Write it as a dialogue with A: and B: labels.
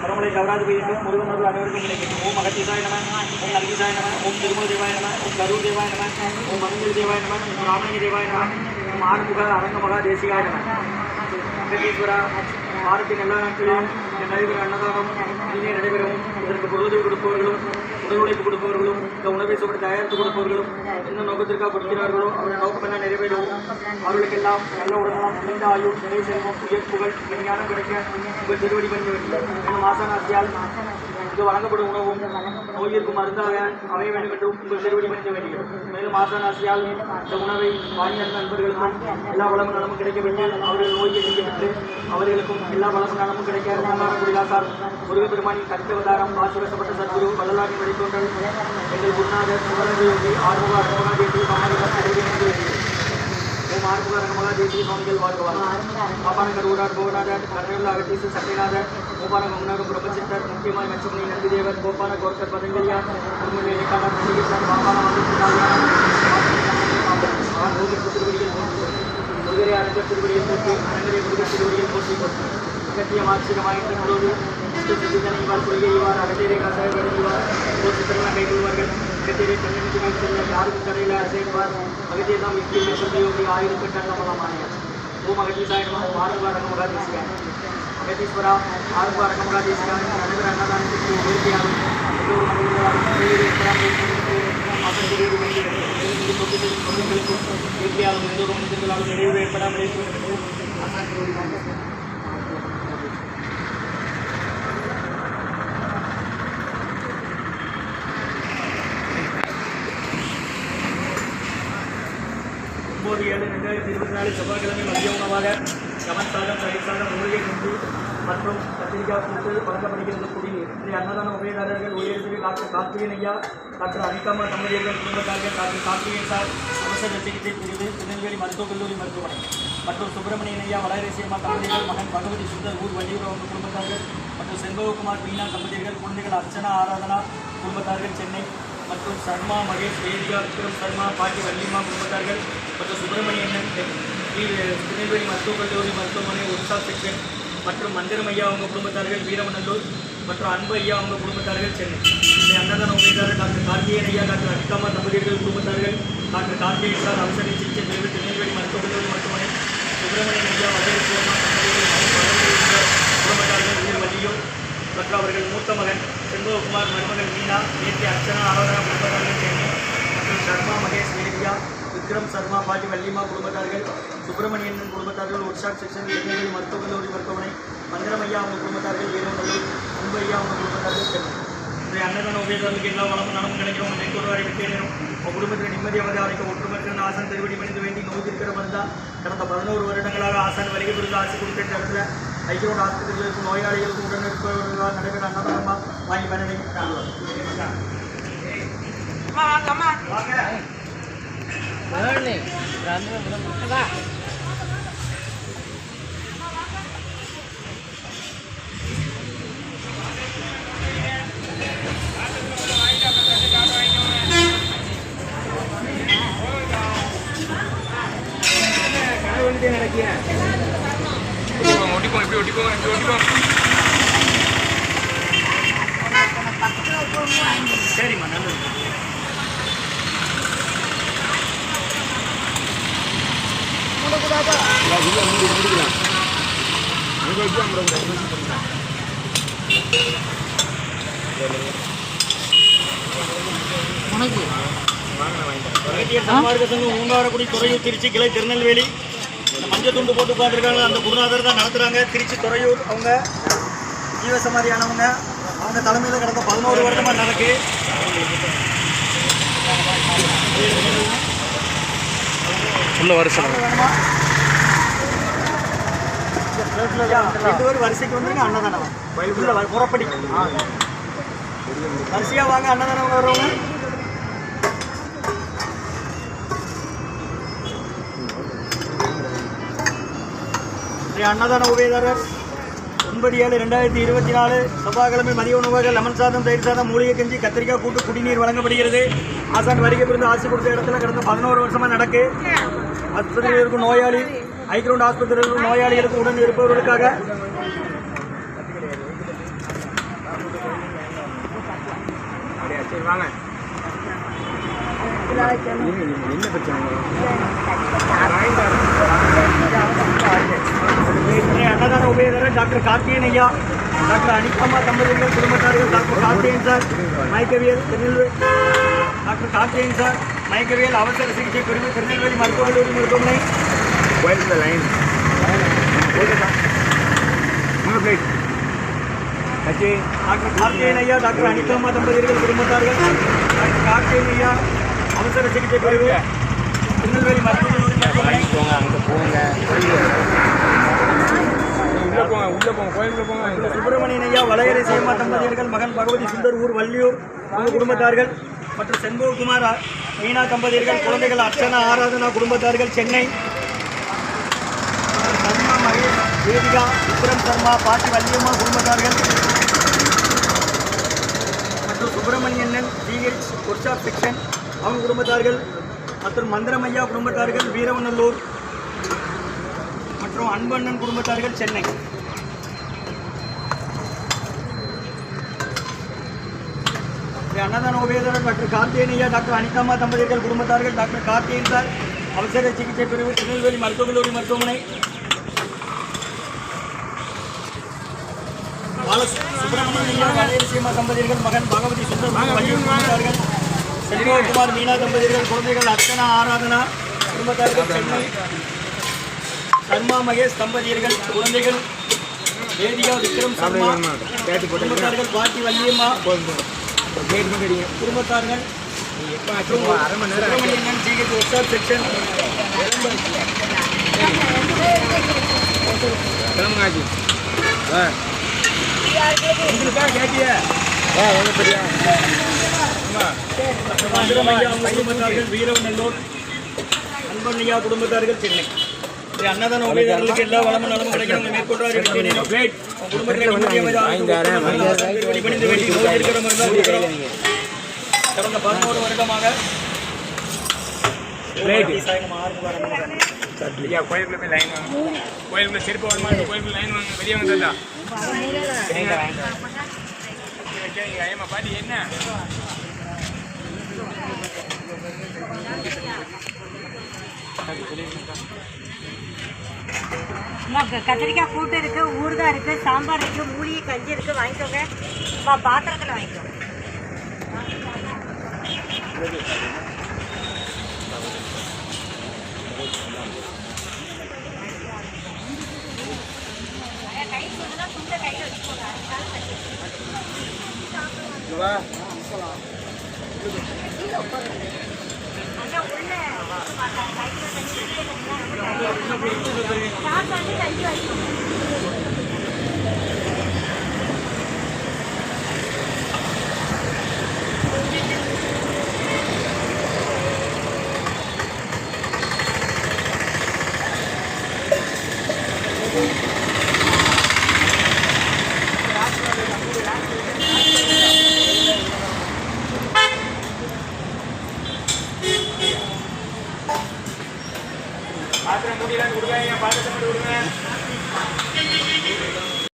A: परमले गौराज मुरुगन ओम अगतीसाय नमः ओम नंदीसाय नमः ओम तिरुमल देवाय नमः ओम गरुड़ देवाय नमः ओम मंगल देवाय नमः ओम रामलिंग देवाय नमः ओम आरुमुख अरंग महादेशिकाय नमः வெங்கடேஸ்வரா வாரத்தின் எல்லா நாட்களிலும் நடைபெற அன்னதானம் இனிமே நடைபெறவும் இதற்கு பொருளுதவி கொடுப்பவர்களும் உடல் உழைப்பு கொடுப்பவர்களும் இந்த உணவை சுவடி தயாரித்து கொடுப்பவர்களும் எந்த நோக்கத்திற்காக கொடுக்கிறார்களோ அவருடைய நோக்கமெல்லாம் நிறைவேறவும் அவர்களுக்கெல்லாம் நல்ல உடல்நலம் நீண்ட ஆயுள் நிறை செல்வம் உயர் புகழ் விஞ்ஞானம் கிடைக்க உங்கள் திருவடி பண்ண வேண்டும் என்னும் ஆசானாசியால் இங்கு வழங்கப்படும் உணவும் நோயிற்கு மருந்தாக அமைய வேண்டும் என்றும் உங்கள் திருவடி மனித வேண்டும். மேலும் ஆசானாசியால் இந்த உணவை வாங்கிய நண்பர்களுக்கும் எல்லா வளமும் நலமும் கிடைக்க வேண்டும். அவர்கள் நோயை நீக்கப்பட்டு அவர்களுக்கும் எல்லா வளமும் நலமும் கிடைக்க குடிலாசார் முருகப்பெருமானின் கருத்தவதாரம் ஆசிர்வசப்பட்ட சத்குரு வள்ளலாரின் வழித்தோன்றல் எங்கள் குருநாதர் சுவரங்கயோகி ஆறுமுக அரங்கமகாதேசி ஓம் ஆறுமுக அரங்கமகாதேசி சுவாமிகள் வாழ்வார். பாப்பான கருவூரார் கோவநாதர் கர்ணயுள்ள அகத்தீசு சத்யநாதர் கோபான மங்கநாதம் பிரபசித்தர் முக்கியமாய் மச்சமுனி நந்திதேவர் கோபான கோர்க்கர் பதங்கலியார் திருமலை இலக்காளர் நந்திகேசர் பாப்பான திருவடிகள் முருகரை அரங்கர் திருவடியை போற்றி அரங்கரை முருகர் திருவடியில் போற்றி போற்றி அகத்திய மாட்சிகமாயிட்ட முழுவது இவார் கொள்கை இவார் அகத்தீரை காசாய வழங்குவார் சித்திரலாம் கைகொள்வார்கள் அகத்தீரை கண்ணனுக்கு மேல் செல்ல யாருக்கும் கரையில் அசைப்பார் அகத்தியை தான் முக்கிய சொல்லி ஆயிரத்து கண்ணமலமானியார் ஓம் அகத்தீசாய நம ஆறுமுக அரங்கமகாதேசியார் அகத்தீஸ்வரா ஆறுமுக அரங்கமகாதேசியார் அனைவர் அன்னதானத்திற்கு உறுதியாகும் இயற்கையாலும் எந்த ஒரு மனிதர்களாலும் நிறைவு ஏற்படாமல் ஒன்பது 7/2024 செவ்வாய்க்கிழமை மதிய உணவாக கமன் சாதம் தயிர் சாதம் மூலிகை குண்டு மற்றும் கத்திரிக்காய் கூட்டு வழங்கப்படுகிறது குடிநீர். இதை அன்னதான உபயதாரர்கள் உயர்திரு டாக்டர் கார்த்திகேயன் ஐயா, டாக்டர் அனிகம்மா தம்பதியர்கள் குடும்பத்தார்கள், டாக்டர் கார்த்திகேயன் சார் அவசர சிகிச்சை பிரிவு திருநெல்வேலி மருத்துவக் கல்லூரி மருத்துவமனை மற்றும் சுப்பிரமணியன் ஐயா வளரேசியம்மா தம்பதியர்கள் மகன் பகவதி சுந்தர் ஊர் வள்ளியூர் அவங்க குடும்பத்தார்கள் மற்றும் செண்பககுமார் மீனா தம்பதியர்கள் குழந்தைகள் அர்ச்சனா ஆராதனா குடும்பத்தார்கள் சென்னை மற்றும் சர்மா மகேஷ் வேதிகா விக்ரம் சர்மா பாட்டி வள்ளிமா குடும்பத்தார்கள் மற்றும் சுப்பிரமணியன் திருநெல்வேலி மருத்துவக் கல்லூரி மருத்துவமனை ஒரிசா செக்ஷன் மற்றும் மந்திரம் ஐயா அவங்க குடும்பத்தார்கள் வீரமநல்லூர் மற்றும் அன்பு ஐயா அவங்க குடும்பத்தார்கள் சென்னை. இந்த அன்னதான உபயதாரர் டாக்டர் கார்த்திகேயன் ஐயா, டாக்டர் அனிகம்மா தம்பதியர்கள் குடும்பத்தார்கள், டாக்டர் கார்த்திகேயன் சார் அவசர சிகிச்சை பிரிவு திருநெல்வேலி மருத்துவக் கல்லூரி மருத்துவமனை சுப்பிரமணியன் ஐயா வளரேசியம்மா குடும்பத்தார்கள் உயிர் வள்ளியூர் மற்றும் அவர்கள் மூத்த மகன் செண்பககுமார் மருமகள் மீனா நேற்று அர்ச்சனா ஆராதனா குடும்பத்தார்கள் சென்னை மற்றும் சர்மா மகேஷ் வேதியா விக்ரம் சர்மா பாட்டி வள்ளிமா குடும்பத்தார்கள் சுப்பிரமணியன் குடும்பத்தார்கள் ஒர்க்ஷாப் செக்ஷன் திருநெல்வேலி மருத்துவக் கல்லூரி மருத்துவமனை மந்திரம் ஐயா அவங்க குடும்பத்தார்கள் வீரமநல்லூர் அன்பு ஐயா அவங்க குடும்பத்தார்கள் சென்னை. இன்றைய அன்னதான உபயதாரர்களுக்கு எல்லா வளமும் நலமும் கிடைக்கிறோம். நெய்கொருவாரை விட்டேனும் உங்கள் குடும்பத்தில் நிம்மதியாக அழைக்க ஒற்றுமற்ற ஆசான் திருவடி மணிந்து வேண்டி நோய் இருக்கிற மருந்தா கடந்த 11 வருடங்களாக ஆசான் வருகை குறித்து ஆசை கொடுத்த இடத்துல ஐக்கிரோட ஆஸ்பத்திரிகளுக்கும் நோயாளிகளுக்கும் உடன் இருப்பவர்களால் நடைபெற அன்னதானமாக வாங்கி பயனடை சரிம்மா நல்லது. சன்மார்க்க சங்கம் ஊங்காரக்குடி துறையூர் திருச்சி கிளை திருநெல்வேலி மஞ்சள் துண்டு போட்டு உட்காந்துருக்காங்க. அந்த குருநாதர் தான் நடத்துகிறாங்க. திருச்சி துறையூர் அவங்க ஜீவசமாதியானவங்க. அவங்க தலைமையில் கடந்த 11 வருடமாக நடக்கு. உள்ள வருஷம் 2 வரிசைக்கு வந்துருங்க. அன்னதானம் முறைப்படி வரிசையாக வாங்க. அன்னதானம் வர்றவங்க ஸ்ரீ அன்னதான உபயதாரர் 9/7/2024 செவ்வாய்க்கிழமை மதிய உணவாக லெமன் சாதம், தயிர் சாதம், மூலிகை கஞ்சி, கத்திரிக்காய் கூட்டு, குடிநீர் வழங்கப்படுகிறது. ஆசான் வருகை புரிந்து ஆசி கொடுத்த இடத்துல கடந்த 11 வருஷமாக நடக்கு. ஆஸ்பத்திரியில் இருக்கும் நோயாளி, ஹைகிரவுண்ட் ஆஸ்பத்திரியில் இருக்கும் நோயாளிகளுக்கு உடன் இருப்பவர்களுக்காக வாங்க. என்ன பிரச்சனை? அன்னதான உபயதாரர் டாக்டர் கார்த்திகேயன் ஐயா, டாக்டர் அனிகம்மா தம்பதிகள் குடும்பத்தார்கள், டாக்டர் கார்த்திகேயன் சார் மயக்கவியல் திருநெல்வேலி, டாக்டர் கார்த்திகேயன் சார் மயக்கவியல் அவசர சிகிச்சை பிரிவு திருநெல்வேலி மருத்துவக் கல்லூரி மருத்துவமனை. டாக்டர் கார்த்திகேயன் ஐயா, டாக்டர் அனிகம்மா தம்பதிகள் குடும்பத்தார்கள், டாக்டர் கார்த்திகேயன் ஐயா அவசர சிகிச்சை பிரிவு திருநெல்வேலி மருத்துவக் கல்லூரி மருத்துவமனை. சுப்பிரமணியன் ஐயா வளையரை சேமா தம்பதியர்கள், மகன் பகவதி சுந்தர், ஊர் வள்ளியூர், குடும்பத்தார்கள் மற்றும் செண்பககுமார் மீனா தம்பதியர்கள், குழந்தைகள் அர்ச்சனா ஆராதனா குடும்பத்தார்கள், சென்னை. சர்மா மகேஷ், வேதிகா, விக்ரம் சர்மா, பாட்டி வள்ளியம்மா குடும்பத்தார்கள் மற்றும் சுப்பிரமணியன் டிஹெச் ஒர்க்ஷாப் செக்ஷன் அவங்க குடும்பத்தார்கள் மற்றும் மந்திரமையா குடும்பத்தார்கள், வீரவநல்லூர் மற்றும் அன்பண்ணன் குடும்பத்தார்கள், சென்னை. அன்னதான உபயதாரர் டாக்டர் கார்த்திகேயன் ஐயா, டாக்டர் அனிகம்மா தம்பதிகள் குடும்பத்தார்கள், டாக்டர் கார்த்திகேயன் சார் அவசர சிகிச்சை பிரிவு திருநெல்வேலி மருத்துவக் கல்லூரி மருத்துவமனை. சுப்பிரமணியன் ஐயா வளையரை சேமா தம்பதிகள், மகன் பகவதி சுந்தர், வள்ளியூர் குடும்பத்தார்கள், செண்பககுமார் மீனா தம்பதிகள், குழந்தைகள் அர்ச்சனா ஆராதனா குடும்பத்தார்கள், சென்னை. சர்மா மகேஷ் தம்பதியர்கள், குழந்தைகள் வேதிகா, விக்ரம் சர்மா குடும்பத்தார்கள், பாட்டி வள்ளியம்மா குடும்பத்தார்கள், சுப்பிரமணியன் டிஹெச் ஒர்க்ஷாப் செக்ஷன். குடும்பத்தார்கள், வீரவநல்லூர், அன்பண்ணையா குடும்பத்தார்கள், சென்னை. அன்னதான உபயதாரர்களுக்கு எல்லா வளமும் நலமும் கிடைக்கணும். மேற்கொண்டார் கடந்த 11 வருடமாக
B: கோயிலுக்குள்ள லைன் வாங்க, கோயிலுக்குள்ள செருப்பு வாங்க, கோயிலுக்குள்ள லைன் வாங்க, வெளியே வந்தா ஏமா பாட்டி என்ன
C: கத்திரிக்காய் கூட்டு இருக்கு, ஊறுகாய் இருக்கு, சாம்பார் இருக்கு, மூலிகை கஞ்சி இருக்கு. வாங்கிக்கோங்க. பாத்திரத்தில் வாங்கிக்கோங்க.
B: பாத்திரம் மூடிலாம் கொடுங்க, பாத்திரத்தை மட்டும் கொடுங்க.